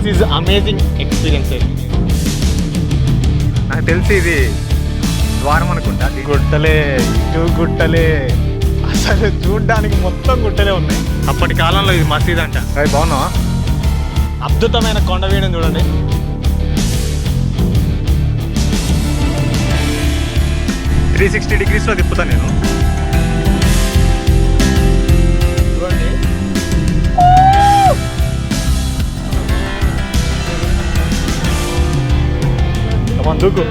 This is amazing experience. నాకు తెలిసి ఇది ద్వారం అనుకుంటా. గుట్టలే ఇటు గుట్టలే, అసలు చూడ్డానికి మొత్తం గుట్టలే ఉన్నాయి. అప్పటి కాలంలో ఇది మసీద్ అంట. అది బాగున్నావా? అద్భుతమైన కొండ వీడిని చూడండి. 360 degreesలో తిప్పుతాను నేను. చూడండి దూకు.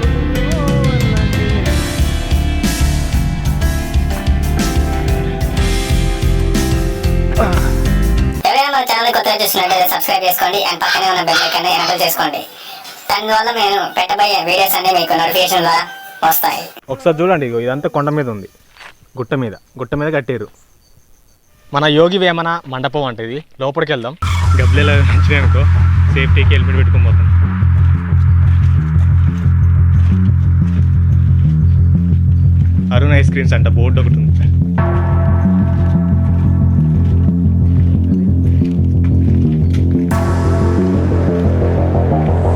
ఎవరైనా మన ఛానల్ కొత్తగా చూసినట్లయితే సబ్స్క్రైబ్ చేసుకోండి అండ్ పక్కనే ఉన్న బెల్ ఐకాన్ ఎనేబుల్ చేసుకోండి. దానివల్ల మేము పెట్టబోయే వీడియోస్ అన్ని మీకు నోటిఫికేషన్ ద్వారా వస్తాయి. ఒకసారి చూడండి, ఇదంతా కొండ మీద ఉంది, గుట్ట మీద కట్టారు. మన యోగి వేమన మండపం అంటే ఇది. లోపలికి వెళ్దాం. గబ్బులేలా మంచిగా అనుకో, సేఫ్టీకి హెల్మెట్ పెట్టుకొని పోతాం. అరుణ్ ఐస్ క్రీమ్స్ అంట బోర్డు ఒకటి ఉంది.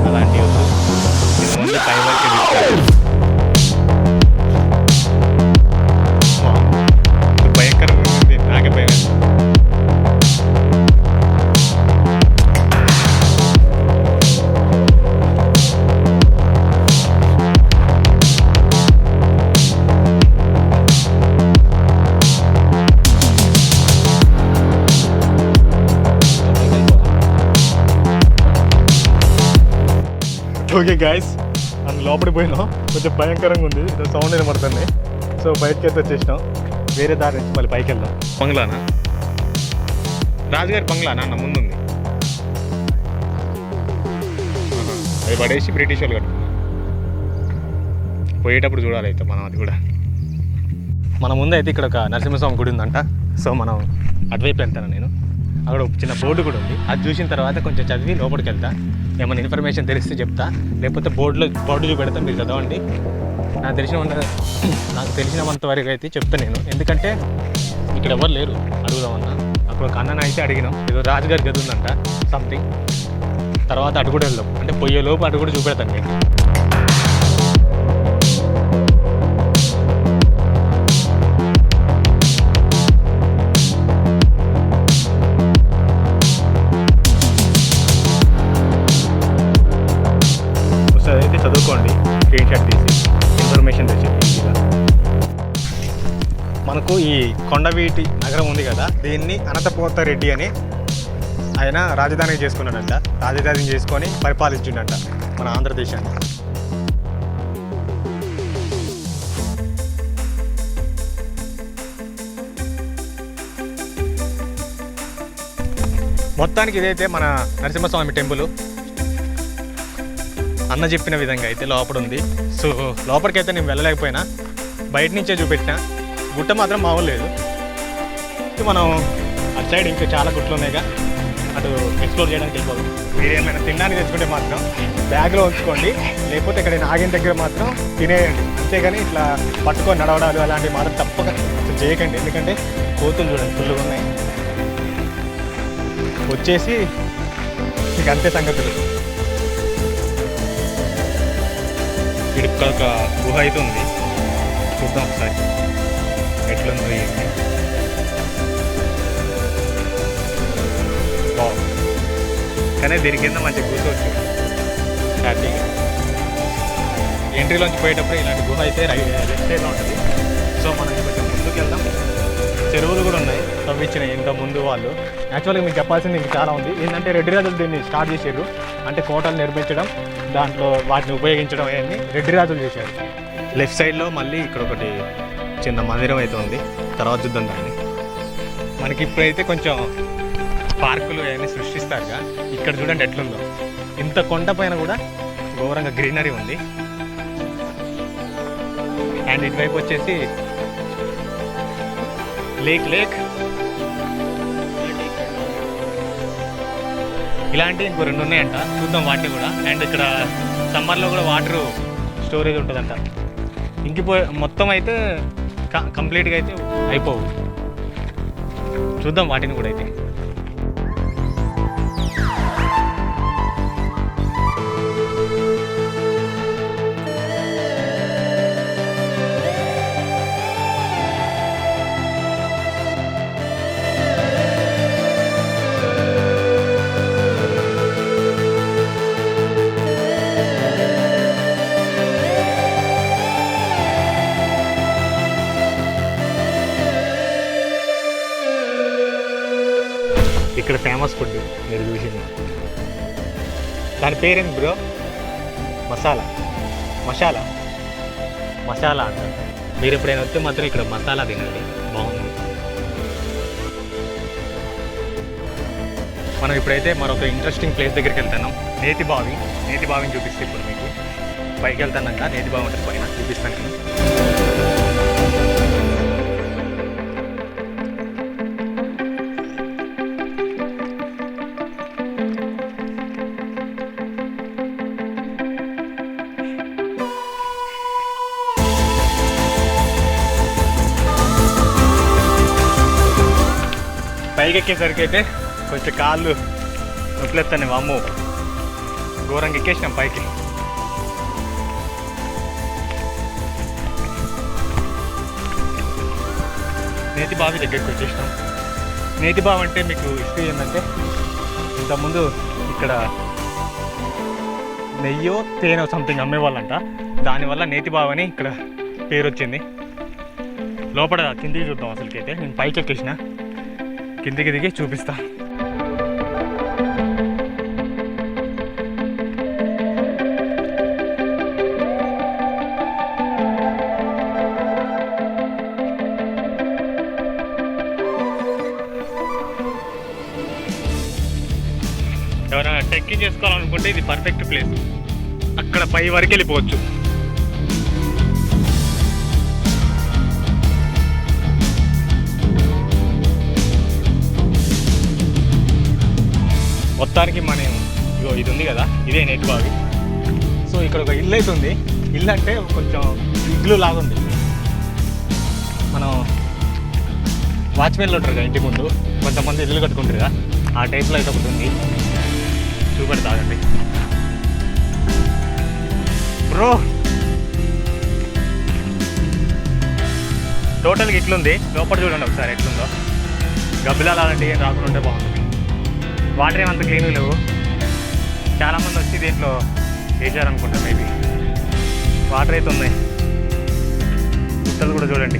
అలాంటి ముందు టైం వరకే తీసుకోవాలి. భయంకరంగా ఉంది, నాకే భయం. ఓకే గాయస్, మనం లోపలికి పోయినాం. కొంచెం భయంకరంగా ఉంది, సౌండ్ వినబడుతుంది. సో బయటకి అయితే వచ్చేసినాం. వేరే దారి నుంచి మళ్ళీ పైకి వెళ్దాం. బంగ్లానా? రాజుగారి బంగ్లానా అన్న ముందుంది. అది పడేసి బ్రిటిష్ వాళ్ళు కట్టుకున్నారు. పోయేటప్పుడు చూడాలి అయితే మనం అది కూడా. మన ముందు అయితే ఇక్కడ ఒక నరసింహస్వామి గుడి ఉందంట. సో మనం అటువైపు వెళ్తాను నేను. అక్కడ ఒక చిన్న బోర్డు కూడా ఉంది. అది చూసిన తర్వాత కొంచెం చదివి లోపలికి వెళ్తా. ఏమైనా ఇన్ఫర్మేషన్ తెలిస్తే చెప్తా, లేకపోతే బోర్డు చూపెడతా, మీరు చదవండి. నాకు తెలిసినంత వరకు అయితే చెప్తాను నేను. ఎందుకంటే ఇక్కడ ఎవరు లేరు అడుగుదామన్నా. అక్కడ ఒక అన్నని అయితే అడిగినాం, ఏదో రాజుగారి గది ఉందంట సంథింగ్. తర్వాత అటు కూడా వెళ్దాం, అంటే పోయేలోపు అటు కూడా చూపెడతాను నేను. అయితే చదువుకోండి, స్క్రీన్ షాట్ తీసి ఇన్ఫర్మేషన్ తెచ్చేది ఈజీగా. మనకు ఈ కొండవీటి నగరం ఉంది కదా, దీన్ని అనంతపోత రెడ్డి అని ఆయన రాజధాని చేసుకున్నాడంట. రాజధాని చేసుకొని పరిపాలించిండంట మన ఆంధ్రదేశాన్ని. మొత్తానికి ఇదైతే మన నరసింహస్వామి టెంపుల్. అన్న చెప్పిన విధంగా అయితే లోపల ఉంది. సో లోపలికైతే నేను వెళ్ళలేకపోయినా, బయట నుంచే చూపెట్టిన. గుట్ట మాత్రం మామూలు లేదు. మనం అటు సైడ్ ఇంకా చాలా గుట్లు ఉన్నాయిగా, అటు ఎక్స్ప్లోర్ చేయడానికి వెళ్ళిపోదు. మీరు ఏమైనా తినడానికి తెచ్చుకుంటే మాత్రం బ్యాగ్లో ఉంచుకోండి, లేకపోతే ఇక్కడ ఆగిన దగ్గర మాత్రం తినేయండి. అంతేగాని ఇట్లా పట్టుకొని నడవడాలు అలాంటివి మాత్రం తప్పక చేయకండి. ఎందుకంటే కోతులు చూడండి ఫుల్గా ఉన్నాయి. వచ్చేసి మీకు అంతే సంగతులు. ఇక్కడ ఒక గుహ అయితే ఉంది, చూద్దాం ఒకసారి ఎట్లుందో ఏంటి. కానీ దీని కింద మంచిగా కూర్చోవచ్చు హ్యాపీగా. ఎంట్రీలోంచి పోయేటప్పుడు ఇలాంటి గుహ అయితే లెఫ్ట్ సైడ్లో ఉంటుంది. సో మనం కొంచెం ముందుకు వెళ్దాం. చెరువులు కూడా ఉన్నాయి తవ్వించినాయి ఇంత ముందు వాళ్ళు. యాక్చువల్గా మీకు చెప్పాల్సింది ఇంకా చాలా ఉంది. ఏంటంటే రెడ్డి రాజులు దీన్ని స్టార్ట్ చేశారు. అంటే కోటలు నిర్మించడం, దాంట్లో వాటిని ఉపయోగించడం అవన్నీ రెడ్డి రాజులు చేశారు. లెఫ్ట్ సైడ్లో మళ్ళీ ఇక్కడ ఒకటి చిన్న మందిరం అయితే ఉంది, తర్వాత చూద్దాం దాన్ని. మనకి ఇప్పుడైతే కొంచెం పార్కులు అవన్నీ సృష్టిస్తారుగా. ఇక్కడ చూడండి ఎట్లుందో, ఇంత కొండ పైన కూడా ఘోరంగా గ్రీనరీ ఉంది. అండ్ ఇటువైపు వచ్చేసి లేక్ ఇలాంటి ఇంకో 2 ఉన్నాయంట, చూద్దాం వాటిని కూడా. అండ్ ఇక్కడ సమ్మర్లో కూడా వాటర్ స్టోరేజ్ ఉంటుందంట. మొత్తం అయితే కంప్లీట్గా అయితే అయిపోవు. చూద్దాం వాటిని కూడా అయితే. ఫేమస్ ఫుడ్ మీరు చూసింది. దాని పేరేంటి బ్రో? మసాలా మసాలా అంట. మీరు ఎప్పుడైనా వస్తే మాత్రం ఇక్కడ మసాలా తినండి, బాగుంది. మనం ఇప్పుడైతే మరొక ఇంట్రెస్టింగ్ ప్లేస్ దగ్గరికి వెళ్తున్నాం. నేతి బావిని చూపిస్తే ఇప్పుడు మీకు పైకి వెళ్తానంట. నేతి బావి ఉంటుంది పైన, చూపిస్తాను నేను. పైకి ఎక్కేసరికి అయితే కొంచెం కాళ్ళు నొప్పులెత్తాను. అమ్మో, ఘోరంగా ఎక్కేసినాం పైకి. నేతి బావి దగ్గరికి వచ్చేసినాం. నేతి బావి అంటే మీకు హిస్టరీ ఏంటంటే, ఇంతకుముందు ఇక్కడ నెయ్యో తేనో సంథింగ్ అమ్మేవాళ్ళంట. దానివల్ల నేతి బావి అని ఇక్కడ పేరు వచ్చింది. లోపల కిందికి చూద్దాం. అసలుకైతే నేను పైకి ఎక్కేసిన, కిందికి దిగి చూపిస్తా. ఎవరైనా ట్రెక్కింగ్ చేసుకోవాలనుకుంటే ఇది పర్ఫెక్ట్ ప్లేస్. అక్కడ పై వరకు వెళ్ళిపోవచ్చు. మొత్తానికి మనం ఇది ఉంది కదా, ఇదే నేతి బావి. సో ఇక్కడ ఒక ఇల్లు అయితే ఉంది. ఇల్లు అంటే కొంచెం ఇల్లు లాగా ఉంది. మనం వాచ్మెన్లు ఉంటారు కదా ఇంటి ముందు, కొంతమంది ఇల్లు కట్టుకుంటారు కదా, ఆ టైప్లో అయితే ఒకటి ఉంది. చూపెడతాగండి బ్రో. టోటల్గా ఇట్లుంది. లోపల చూడండి ఒకసారి ఎట్లుందో. గబ్బిలాలు అలాంటివి ఏం రాకుండా ఉంటే బాగుంటుంది. వాటర్ ఏమంత క్లీన్ లేవు. చాలామంది వచ్చి దీంట్లో వేసారనుకుంటా మేబీ. వాటర్ అయితే ఉన్నాయి. గుట్టలు కూడా చూడండి,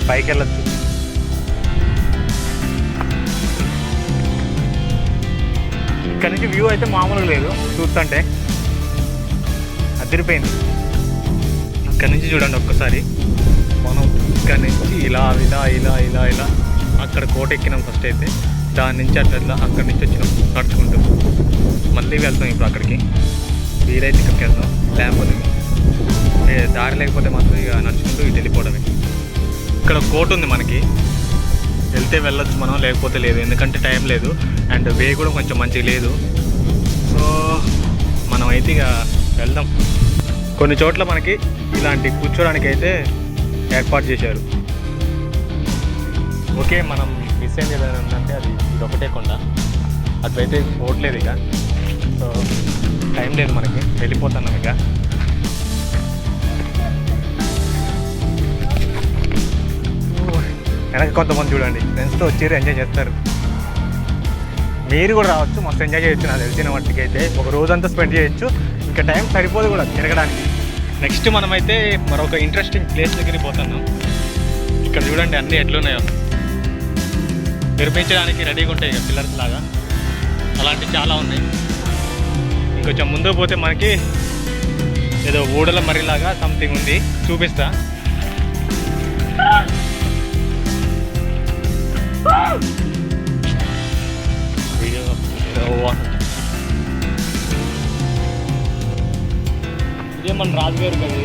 పైకి వెళ్ళచ్చు. ఇక్కడ నుంచి వ్యూ అయితే మామూలుగా లేదు, చూస్తుంటే అదిరిపోయింది. ఇక్కడ నుంచి చూడండి ఒక్కసారి. మనం ఇక్కడ నుంచి ఇలా ఇలా ఇలా ఇలా ఇలా అక్కడ కోట ఎక్కినాం ఫస్ట్ అయితే. దాని నుంచి అట్లా అక్కడి నుంచి వచ్చినాం నడుచుకుంటూ. మళ్ళీ వెళ్తాం ఇప్పుడు అక్కడికి. వీలైతే ఇక్కడికి వెళ్తాం, లేకపోతే దారి లేకపోతే మాత్రం ఇక నడుచుకుంటూ ఇటు వెళ్ళిపోవడమే. ఇక్కడ కోట ఉంది మనకి, వెళ్తే వెళ్ళొచ్చు మనం, లేకపోతే లేదు. ఎందుకంటే టైం లేదు అండ్ వే కూడా కొంచెం మంచిగా లేదు. సో మనం అయితే ఇక వెళ్దాం. కొన్ని చోట్ల మనకి ఇలాంటి కూర్చోడానికి అయితే ఏర్పాటు చేశారు. ఓకే, మనం మిస్ అయింది ఏదైనా ఉందంటే అది ఇది ఒకటే కొండ. అటువైతే పోవట్లేదు ఇక. సో టైం లేదు మనకి, వెళ్ళిపోతున్నాం ఇక. వెనక కొంతమంది చూడండి ఫ్రెండ్స్తో వచ్చారు, ఎంజాయ్ చేస్తారు. మీరు కూడా రావచ్చు, మస్తు ఎంజాయ్ చేయొచ్చు. నాకు తెలిసిన మట్టికి అయితే ఒక రోజంతా స్పెండ్ చేయొచ్చు. ఇంకా టైం సరిపోదు కూడా తిరగడానికి. నెక్స్ట్ మనమైతే మరొక ఇంట్రెస్టింగ్ ప్లేస్ దగ్గరికి పోతున్నాం. ఇక్కడ చూడండి అన్నీ ఎట్లున్నాయో, నిర్మించడానికి రెడీగా ఉంటాయి ఇక పిల్లర్స్ లాగా. అలాంటివి చాలా ఉన్నాయి. ఇంకొంచెం ముందుకు పోతే మనకి ఏదో ఊడల మరిలాగా సంథింగ్ ఉంది, చూపిస్తా. ఇదే మన రాజుగారు కదా.